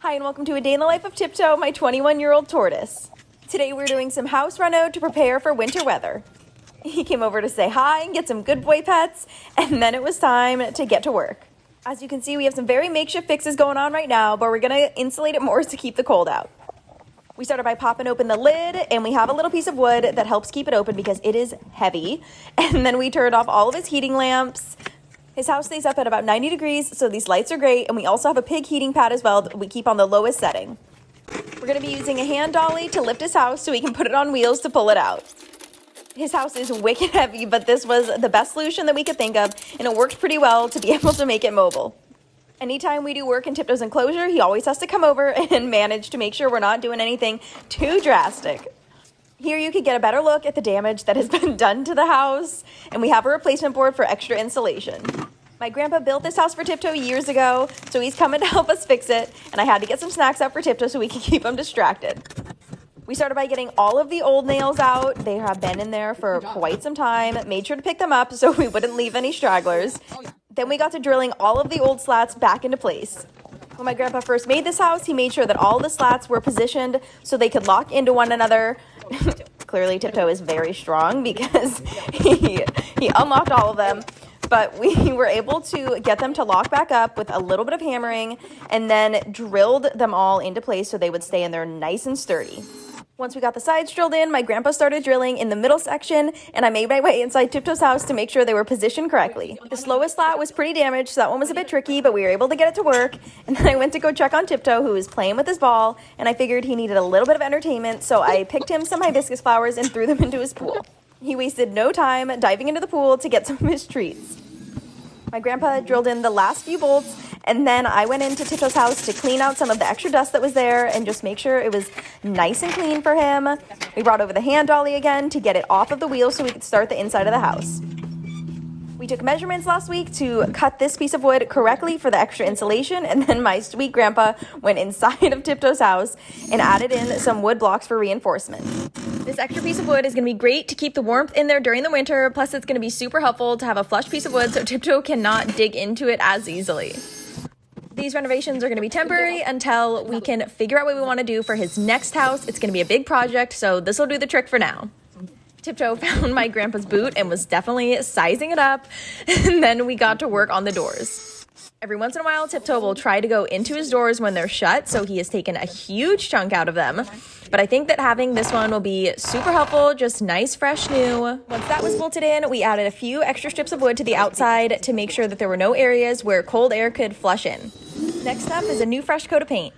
Hi and welcome to a day in the life of Tiptoe, my 21-year-old tortoise. Today we're doing some house reno to prepare for winter weather. He came over to say hi and get some good boy pets, and then it was time to get to work. As you can see, we have some very makeshift fixes going on right now, but we're gonna insulate it more to keep the cold out. We started by popping open the lid, and we have a little piece of wood that helps keep it open because it is heavy. And then we turned off all of his heating lamps. His house stays up at about 90 degrees, so these lights are great, and we also have a pig heating pad as well that we keep on the lowest setting. We're going to be using a hand dolly to lift his house so we can put it on wheels to pull it out. His house is wicked heavy, but this was the best solution that we could think of, and it worked pretty well to be able to make it mobile. Anytime we do work in Tiptoe's enclosure, he always has to come over and manage to make sure we're not doing anything too drastic. Here you can get a better look at the damage that has been done to the house, and we have a replacement board for extra insulation. My grandpa built this house for Tiptoe years ago, so he's coming to help us fix it, and I had to get some snacks out for Tiptoe so we could keep him distracted. We started by getting all of the old nails out. They have been in there for quite some time. Made sure to pick them up so we wouldn't leave any stragglers. Then we got to drilling all of the old slats back into place. When my grandpa first made this house, he made sure that all the slats were positioned so they could lock into one another. Clearly, Tiptoe is very strong because he unlocked all of them. But we were able to get them to lock back up with a little bit of hammering and then drilled them all into place so they would stay in there nice and sturdy. Once we got the sides drilled in, my grandpa started drilling in the middle section, and I made my way inside Tiptoe's house to make sure they were positioned correctly. The slowest slat was pretty damaged, so that one was a bit tricky, but we were able to get it to work. And then I went to go check on Tiptoe, who was playing with his ball, and I figured he needed a little bit of entertainment, so I picked him some hibiscus flowers and threw them into his pool. He wasted no time diving into the pool to get some of his treats. My grandpa drilled in the last few bolts, and then I went into Tiptoe's house to clean out some of the extra dust that was there and just make sure it was nice and clean for him. We brought over the hand dolly again to get it off of the wheel so we could start the inside of the house. We took measurements last week to cut this piece of wood correctly for the extra insulation, and then my sweet grandpa went inside of Tiptoe's house and added in some wood blocks for reinforcement. This extra piece of wood is going to be great to keep the warmth in there during the winter, plus it's going to be super helpful to have a flush piece of wood so Tiptoe cannot dig into it as easily. These renovations are going to be temporary until we can figure out what we want to do for his next house. It's going to be a big project, so this will do the trick for now. Tiptoe found my grandpa's boot and was definitely sizing it up, and then we got to work on the doors. Every once in a while, Tiptoe will try to go into his doors when they're shut, so he has taken a huge chunk out of them. But I think that having this one will be super helpful, just nice, fresh, new. Once that was bolted in, we added a few extra strips of wood to the outside to make sure that there were no areas where cold air could flush in. Next up is a new fresh coat of paint.